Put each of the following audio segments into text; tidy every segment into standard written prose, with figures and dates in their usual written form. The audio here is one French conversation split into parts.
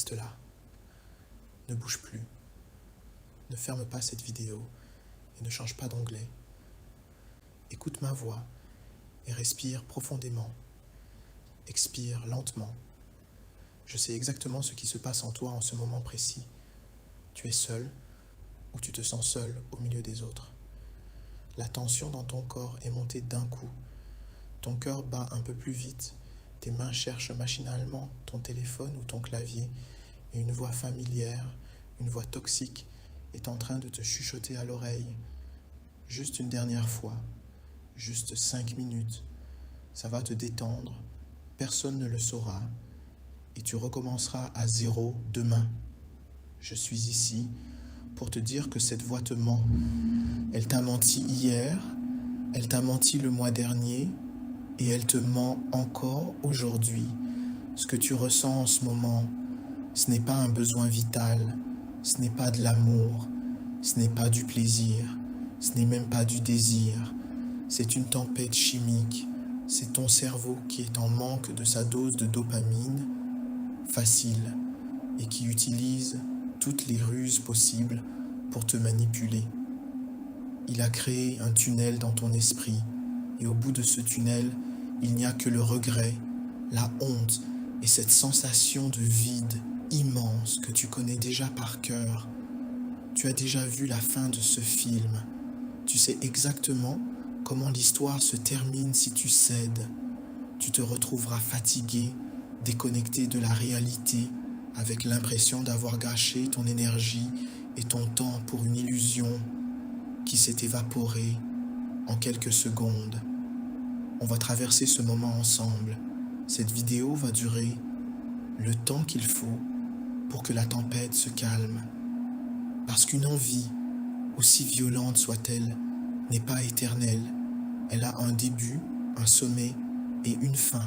reste là. Ne bouge plus. Ne ferme pas cette vidéo et ne change pas d'onglet. Écoute ma voix et respire profondément. Expire lentement. Je sais exactement ce qui se passe en toi en ce moment précis. Tu es seul ou tu te sens seul au milieu des autres. La tension dans ton corps est montée d'un coup. Ton cœur bat un peu plus vite. Tes mains cherchent machinalement ton téléphone ou ton clavier et une voix familière, une voix toxique est en train de te chuchoter à l'oreille. Juste une dernière fois, juste 5 minutes. Ça va te détendre, personne ne le saura et tu recommenceras à zéro demain. Je suis ici pour te dire que cette voix te ment. Elle t'a menti hier, elle t'a menti le mois dernier et elle te ment encore aujourd'hui. Ce que tu ressens en ce moment, ce n'est pas un besoin vital, ce n'est pas de l'amour, ce n'est pas du plaisir, ce n'est même pas du désir. C'est une tempête chimique, c'est ton cerveau qui est en manque de sa dose de dopamine facile et qui utilise toutes les ruses possibles pour te manipuler. Il a créé un tunnel dans ton esprit et au bout de ce tunnel, il n'y a que le regret, la honte et cette sensation de vide immense que tu connais déjà par cœur. Tu as déjà vu la fin de ce film. Tu sais exactement comment l'histoire se termine si tu cèdes. Tu te retrouveras fatigué, déconnecté de la réalité, avec l'impression d'avoir gâché ton énergie et ton temps pour une illusion qui s'est évaporée en quelques secondes. On va traverser ce moment ensemble. Cette vidéo va durer le temps qu'il faut pour que la tempête se calme. Parce qu'une envie, aussi violente soit-elle, n'est pas éternelle. Elle a un début, un sommet et une fin.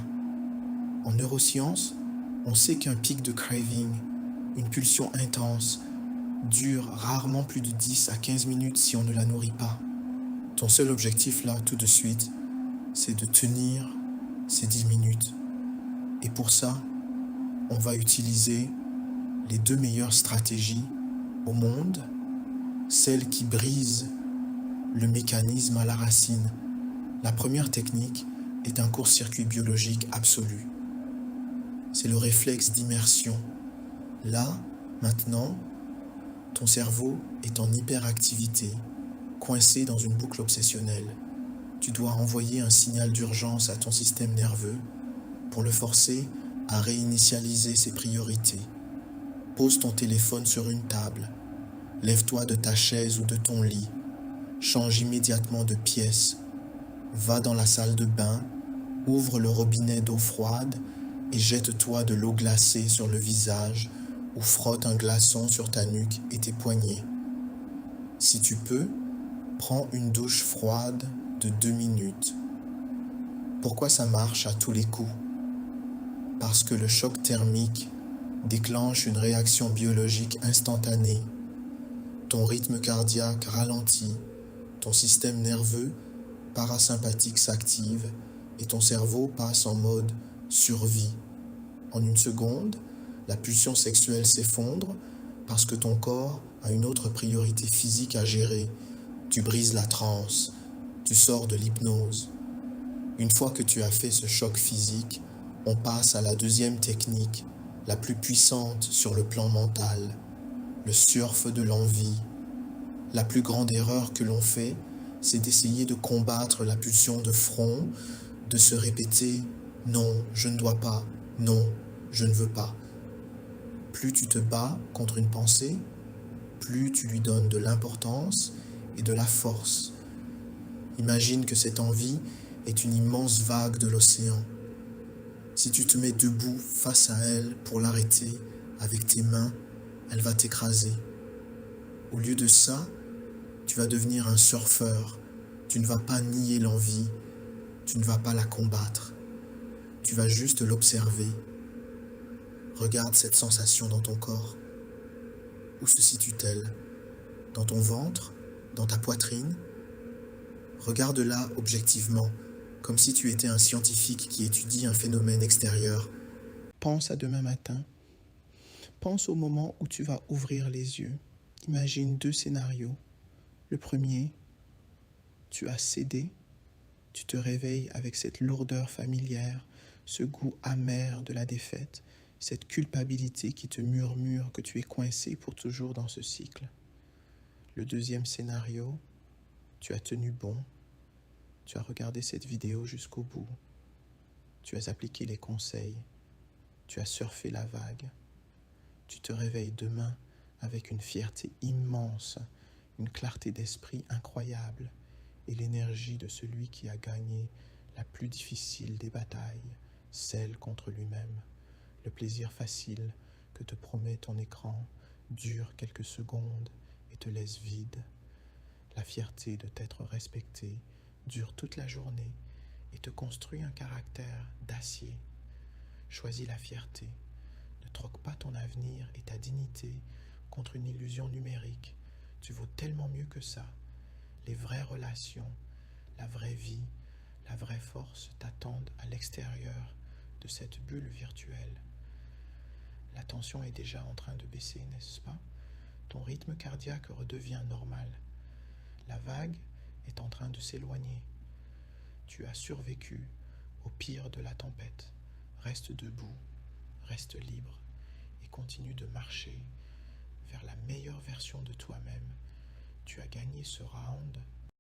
En neurosciences, on sait qu'un pic de craving, une pulsion intense, dure rarement plus de 10 à 15 minutes si on ne la nourrit pas. Ton seul objectif là, tout de suite, c'est de tenir ces 10 minutes. Et pour ça, on va utiliser les 2 meilleures stratégies au monde, celles qui brisent le mécanisme à la racine. La première technique est un court-circuit biologique absolu. C'est le réflexe d'immersion. Là, maintenant, ton cerveau est en hyperactivité, coincé dans une boucle obsessionnelle. Tu dois envoyer un signal d'urgence à ton système nerveux pour le forcer à réinitialiser ses priorités. Pose ton téléphone sur une table. Lève-toi de ta chaise ou de ton lit. Change immédiatement de pièce. Va dans la salle de bain, ouvre le robinet d'eau froide et jette-toi de l'eau glacée sur le visage ou frotte un glaçon sur ta nuque et tes poignets. Si tu peux, prends une douche froide de 2 minutes. Pourquoi ça marche à tous les coups? Parce que le choc thermique déclenche une réaction biologique instantanée. Ton rythme cardiaque ralentit, ton système nerveux parasympathique s'active et ton cerveau passe en mode survie. En une seconde, la pulsion sexuelle s'effondre parce que ton corps a une autre priorité physique à gérer. Tu brises la transe, tu sors de l'hypnose. Une fois que tu as fait ce choc physique, on passe à la deuxième technique, la plus puissante sur le plan mental, le surf de l'envie. La plus grande erreur que l'on fait, c'est d'essayer de combattre la pulsion de front, de se répéter « non, je ne dois pas, non, je ne veux pas ». Plus tu te bats contre une pensée, plus tu lui donnes de l'importance et de la force. Imagine que cette envie est une immense vague de l'océan. Si tu te mets debout face à elle pour l'arrêter avec tes mains, elle va t'écraser. Au lieu de ça, tu vas devenir un surfeur. Tu ne vas pas nier l'envie, tu ne vas pas la combattre. Tu vas juste l'observer. Regarde cette sensation dans ton corps. Où se situe-t-elle? Dans ton ventre? Dans ta poitrine? Regarde-la objectivement, comme si tu étais un scientifique qui étudie un phénomène extérieur. Pense à demain matin. Pense au moment où tu vas ouvrir les yeux. Imagine 2 scénarios. Le premier, tu as cédé, tu te réveilles avec cette lourdeur familière, ce goût amer de la défaite, cette culpabilité qui te murmure que tu es coincé pour toujours dans ce cycle. Le deuxième scénario, tu as tenu bon, tu as regardé cette vidéo jusqu'au bout, tu as appliqué les conseils, tu as surfé la vague, tu te réveilles demain avec une fierté immense, une clarté d'esprit incroyable et l'énergie de celui qui a gagné la plus difficile des batailles, celle contre lui-même. Le plaisir facile que te promet ton écran dure quelques secondes et te laisse vide. La fierté de t'être respecté dure toute la journée et te construit un caractère d'acier. Choisis la fierté. Ne troque pas ton avenir et ta dignité contre une illusion numérique. Tu vaux tellement mieux que ça. Les vraies relations, la vraie vie, la vraie force t'attendent à l'extérieur de cette bulle virtuelle. La tension est déjà en train de baisser, n'est-ce pas? Ton rythme cardiaque redevient normal. La vague est en train de s'éloigner. Tu as survécu au pire de la tempête. Reste debout, reste libre et continue de marcher vers la meilleure version de toi-même. Tu as gagné ce round